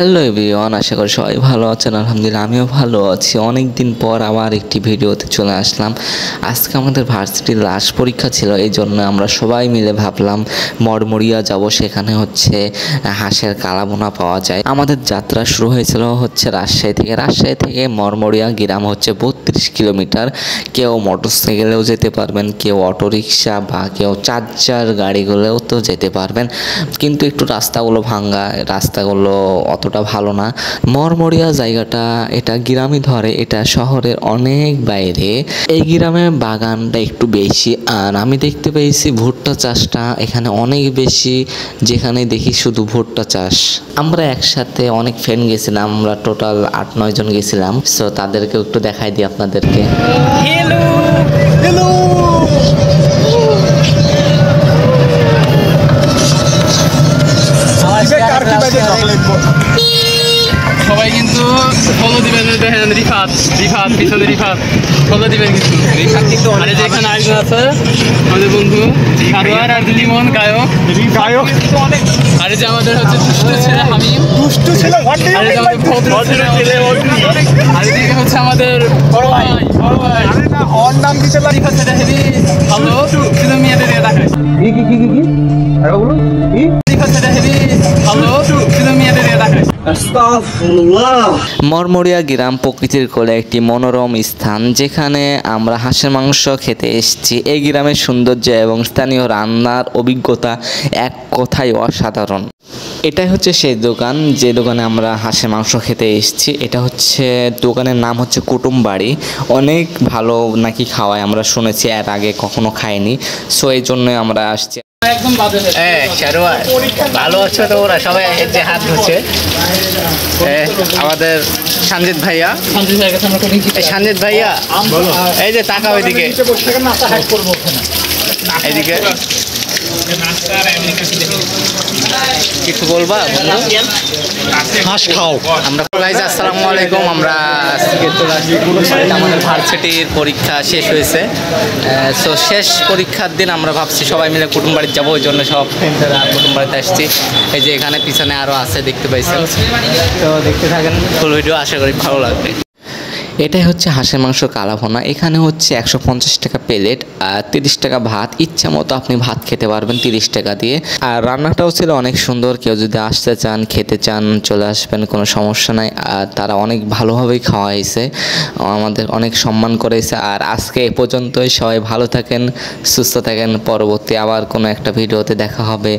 Hello everyone, আশা করি সবাই ভালো আছেন। আলহামদুলিল্লাহ আমিও ভালো আছি। অনেক দিন পর আবার একটি ভিডিওতে চলে আসলাম। আজকে আমাদের ভার্সিটির লাস্ট পরীক্ষা ছিল, এই জন্য আমরা সবাই মিলে ভাবলাম মরমরিয়া যাব। সেখানে হচ্ছে হাঁসের কালাভুনা পাওয়া যায়। আমাদের যাত্রা শুরু হয়েছিল হচ্ছে রাজশাহী থেকে মরমরিয়া গ্রাম হচ্ছে 32 কিলোমিটার। কেউ মোটরসাইকেলেও যেতে পারবেন, কেউ অটোরিকশা বা কেউ চার্জার গাড়িগুলোও তো যেতে পারবেন, কিন্তু একটু রাস্তাগুলো ভাঙ্গা, রাস্তাগুলো অতটা ভালো না। মরমরিয়া জায়গাটা এটা গ্রামই ধরে, এটা শহরের অনেক বাইরে। এই গ্রামে বাগানটা একটু বেশি, আর আমি দেখতে পেয়েছি ভুট্টা চাষটা এখানে অনেক বেশি, যেখানে দেখি শুধু ভুট্টা চাষ। আমরা একসাথে অনেক ফ্রেন্ড গেছিলাম, আমরা টোটাল 8-9 জন গেছিলাম। সো তাদেরকে একটু দেখাই দিই আপনাদেরকে। হ্যালো হ্যালো, সবাই কিন্তু ফলো দিবেন। দেখেন রিফাত পিছনে রিফাত ফলো দিবেন কিন্তু। রিফাত কিন্তু অনেক, যেখানে আরেকজন আছে আমাদের বন্ধু সারোয়ার আর লিমন গায়ক। আর যে আমাদের হচ্ছে দুষ্টু ছেলে হামিম, আর যে আমাদের ভদ্র ছেলে আর এদিকে হচ্ছে আমাদের বড় ভাই ওর নাম দিতে লাগি হচ্ছে হেভি ভালো শুধু মেয়েদের দেখায়। মরমরিয়া গ্রাম প্রকৃতির কোলে একটি মনোরম স্থান, যেখানে আমরা হাঁসের মাংস খেতে এসেছি। এই গ্রামের সৌন্দর্য এবং স্থানীয় রান্নার অভিজ্ঞতা এক কথায় অসাধারণ। এটাই হচ্ছে সেই দোকান যে দোকানে আমরা হাঁসের মাংস খেতে এসেছি। এটা হচ্ছে দোকানের নাম হচ্ছে কুটুম বাড়ি। অনেক ভালো নাকি খাওয়ায়, আমরা শুনেছি, এর আগে কখনো খাইনি। সো এই জন্যই আমরা আসছি। একদম ভালো আছো তো? ওরা সবাই যে হাত ধরছে। আমাদের সঞ্জিত ভাইয়া, এই যে টাকা ওইদিকে এইদিকে কিছু বলবা? হাঁস খাও। আমরা আসসালামু আলাইকুম। আমরা আজকে চলে আসছি কুটুমবাড়িতে, আমাদের ভার্সিটির পরীক্ষা শেষ হয়েছে। সো শেষ পরীক্ষার দিন আমরা ভাবছি সবাই মিলে কুটুমবাড়িতে যাবো, ওই জন্য সব ফ্রেন্ডরা কুটুমবাড়িতে আসছি। এই যে এখানে পিছনে আরও আছে, দেখতে পাইছেন। তো দেখতে থাকেন ফুল ভিডিও, আশা করি ভালো লাগবে। এটাই হচ্ছে হাঁসের মাংস কালাভুনা। এখানে হচ্ছে 150 টাকা প্লেট আর 30 টাকা ভাত। ইচ্ছা মতো আপনি ভাত খেতে পারবেন 30 টাকা দিয়ে। আর রান্নাটাও ছিল অনেক সুন্দর। কেউ যদি আসতে চান, খেতে চান, চলে আসবেন, কোনো সমস্যা নাই। আর তারা অনেক ভালোভাবেই খাওয়াইছে, আমাদের অনেক সম্মান করেছে। আর আজকে এ পর্যন্তই। সবাই ভালো থাকেন, সুস্থ থাকেন। পরবর্তী আবার কোনো একটা ভিডিওতে দেখা হবে।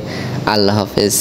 আল্লাহ হাফেজ।